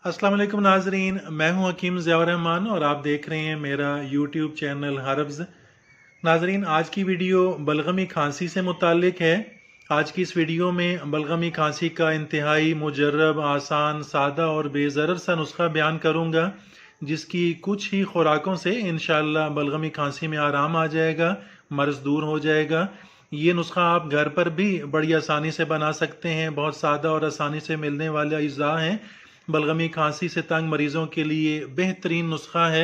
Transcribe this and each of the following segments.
अस्सलाम वालेकुम नाजरीन, मैं हूं हकीम ज़ियाउर रहमान और आप देख रहे हैं मेरा यूट्यूब चैनल हर्ब्स। नाजरीन, आज की वीडियो बलगमी खांसी से मुतालिक है। आज की इस वीडियो में बलगमी खांसी का इंतहाई मुजर्रब, आसान, सादा और बेज़रर सा नुस्खा बयान करूंगा, जिसकी कुछ ही खुराकों से इंशाअल्लाह बलगमी खांसी में आराम आ जाएगा, मर्ज़ दूर हो जाएगा। ये नुस्खा आप घर पर भी बड़ी आसानी से बना सकते हैं। बहुत सादा और आसानी से मिलने वाला अज्जा हैं। बलगमी खांसी से तंग मरीजों के लिए बेहतरीन नुस्खा है।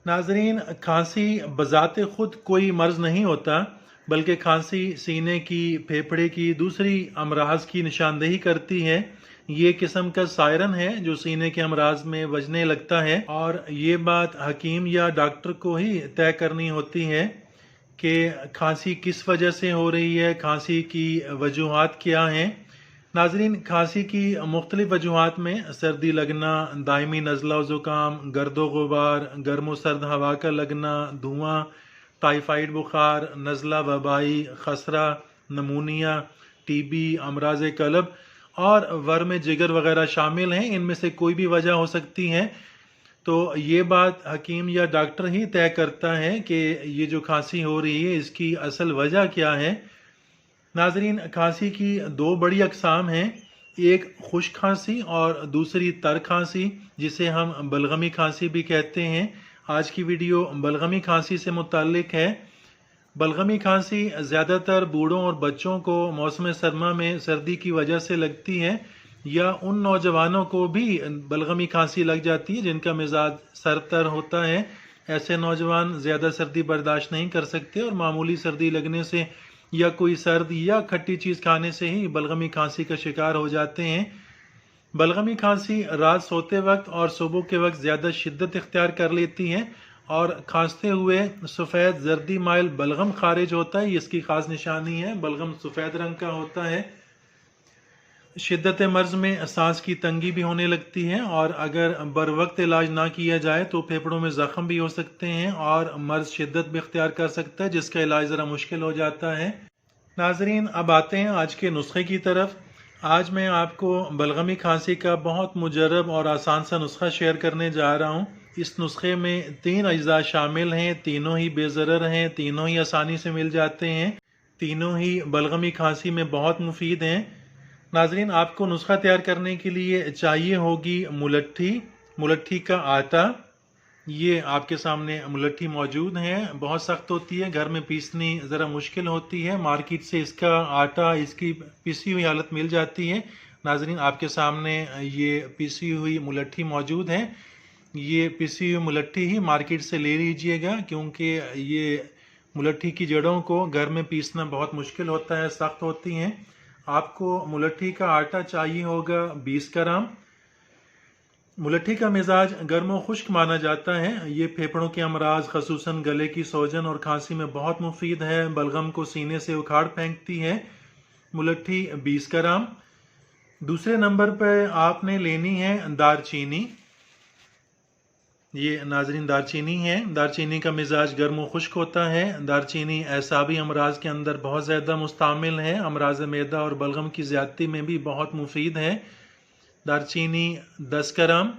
नाजरीन, खांसी बजाते खुद कोई मर्ज नहीं होता, बल्कि खांसी सीने की, फेफड़े की, दूसरी अमराज की निशानदेही करती है। ये किस्म का सायरन है जो सीने के अमराज में बजने लगता है, और ये बात हकीम या डॉक्टर को ही तय करनी होती है कि खांसी किस वजह से हो रही है, खांसी की वजूहात क्या हैं। नाजरीन, खांसी की मुख्तलिफ वजूहात में सर्दी लगना, दायमी नज़ला ज़ुकाम, गर्दो गुबार, गर्म सर्द हवा का लगना, धुआं, टाइफाइड बुखार, नज़ला वबाई, खसरा, नमूनिया, टीबी, अमराज कलब और वर्म जिगर वगैरह शामिल हैं। इनमें से कोई भी वजह हो सकती है। तो ये बात हकीम या डॉक्टर ही तय करता है कि ये जो खांसी हो रही है इसकी असल वजह क्या है। नाजरीन, खांसी की दो बड़ी अकसाम हैं, एक खुश्क खांसी और दूसरी तर खांसी, जिसे हम बलगमी खांसी भी कहते हैं। आज की वीडियो बलगमी खांसी से मुताल्लिक है। बलगमी खांसी ज़्यादातर बूढ़ों और बच्चों को मौसम सरमा में सर्दी की वजह से लगती है, या उन नौजवानों को भी बलगमी खांसी लग जाती है जिनका मिजाज सरतर होता है। ऐसे नौजवान ज़्यादा सर्दी बर्दाश्त नहीं कर सकते और मामूली सर्दी लगने से या कोई सर्द या खट्टी चीज़ खाने से ही बलगमी खांसी का शिकार हो जाते हैं। बलगमी खांसी रात सोते वक्त और सुबह के वक्त ज़्यादा शिद्दत इख्तियार कर लेती है, और खांसते हुए सफ़ेद जर्दी माइल बलगम खारिज होता है। इसकी ख़ास निशानी है, बलगम सफ़ेद रंग का होता है। शिद्दत मर्ज में सांस की तंगी भी होने लगती है, और अगर बर वक्त इलाज ना किया जाए तो फेफड़ों में ज़ख्म भी हो सकते हैं और मर्ज शिद्दत भी इख्तियार कर सकता है, जिसका इलाज ज़रा मुश्किल हो जाता है। नाजरीन, अब आते हैं आज के नुस्खे की तरफ। आज मैं आपको बलगमी खांसी का बहुत मुजर्रब और आसान सा नुस्खा शेयर करने जा रहा हूँ। इस नुस्खे में 3 अज्जा शामिल हैं, तीनों ही बेज़रर हैं, तीनों ही आसानी से मिल जाते हैं, तीनों ही बलगमी खांसी में बहुत मुफीद हैं। नाजरीन, आपको नुस्खा तैयार करने के लिए चाहिए होगी मुलट्ठी, मुलट्ठी का आटा। ये आपके सामने मुलट्ठी मौजूद है। बहुत सख्त होती है, घर में पीसनी ज़रा मुश्किल होती है। मार्केट से इसका आटा, इसकी पिसी हुई हालत मिल जाती है। नाजरीन, आपके सामने ये पिसी हुई मुलट्ठी मौजूद है। ये पिसी हुई मुलट्ठी ही मार्केट से ले लीजिएगा, क्योंकि ये मुलट्ठी की जड़ों को घर में पीसना बहुत मुश्किल होता है, सख्त होती हैं। आपको मुलट्ठी का आटा चाहिए होगा 20 ग्राम। मुलट्ठी का मिजाज गर्म और खुश्क माना जाता है। ये फेफड़ों के अमराज, खसूसन गले की सोजन और खांसी में बहुत मुफीद है। बलगम को सीने से उखाड़ फेंकती है। मुलट्ठी 20 ग्राम। दूसरे नंबर पर आपने लेनी है दारचीनी। ये नाजरीन दारचीनी है। दारचीनी का मिजाज गर्म और खुश्क होता है। दारचीनी एसाबी अमराज के अंदर बहुत ज़्यादा मुस्तामिल है। अमराज मैदा और बलगम की ज़्यादती में भी बहुत मुफीद है। दारचीनी 10 ग्राम।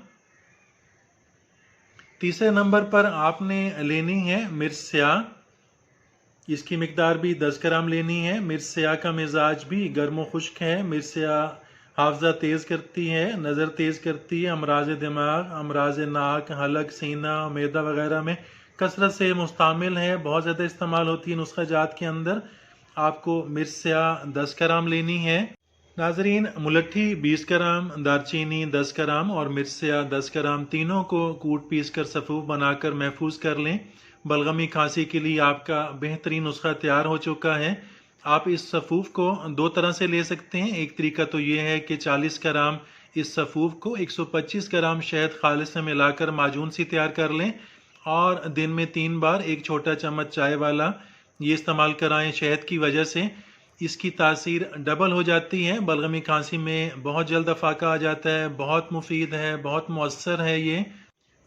तीसरे नंबर पर आपने लेनी है मिर्च स्याह। इसकी मिकदार भी 10 ग्राम लेनी है। मिर्च स्याह का मिजाज भी गर्म और खुश्क है। मिर्च स्याह हाफजा तेज़ करती है, नज़र तेज़ करती है, अमराज दिमाग, अमराज नाक, हलक, सीना, मैदा वगैरह में कसरत से मुस्तामिल है। बहुत ज़्यादा इस्तेमाल होती है नुस्खा जात के अंदर। आपको मिर्च स्याह 10 ग्राम लेनी है। नाजरीन, मुलट्ठी 20 ग्राम, दारचीनी 10 ग्राम और मिर्च स्याह 10 ग्राम, तीनों को कूट पीस कर सफ़ूफ बनाकर महफूज कर लें। बलगमी खांसी के लिए आपका बेहतरीन नुस्खा तैयार हो चुका है। आप इस सफ़ूफ को दो तरह से ले सकते हैं। एक तरीका तो ये है कि 40 ग्राम इस सफ़ूफ को 125 ग्राम शहद खालिस में मिलाकर माजून सी तैयार कर लें, और दिन में 3 बार 1 छोटा चम्मच चाय वाला ये इस्तेमाल कराएं। शहद की वजह से इसकी तासीर डबल हो जाती है। बलगमी खांसी में बहुत जल्द अफाका आ जाता है। बहुत मुफीद है, बहुत मौसर है ये।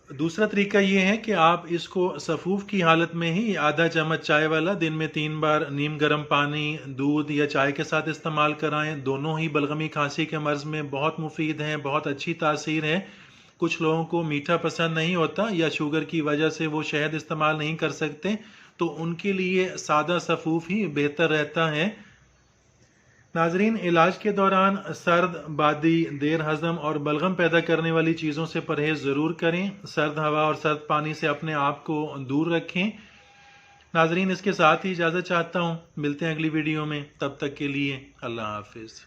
دوسرا طریقہ یہ ہے کہ آپ اس کو سفوف کی حالت میں ہی آدھا چمچ چائے والا دن میں 3 بار نیم گرم پانی دودھ یا چائے کے ساتھ استعمال کرائیں. دونوں ہی بلغمی کھانسی کے مرض میں بہت مفید ہیں, بہت اچھی تاثیر ہے. کچھ لوگوں کو میٹھا پسند نہیں ہوتا یا شوگر کی وجہ سے وہ شہد استعمال نہیں کر سکتے, تو ان کے لیے سادہ سفوف ہی بہتر رہتا ہے. ناظرین, علاج کے دوران سرد, بادی, دیر ہضم اور بلغم پیدا کرنے والی چیزوں سے پرہیز ضرور کریں. سرد ہوا اور سرد پانی سے اپنے آپ کو دور رکھیں. ناظرین, اس کے ساتھ ہی اجازت چاہتا ہوں. ملتے ہیں اگلی ویڈیو میں, تب تک کے لیے اللہ حافظ.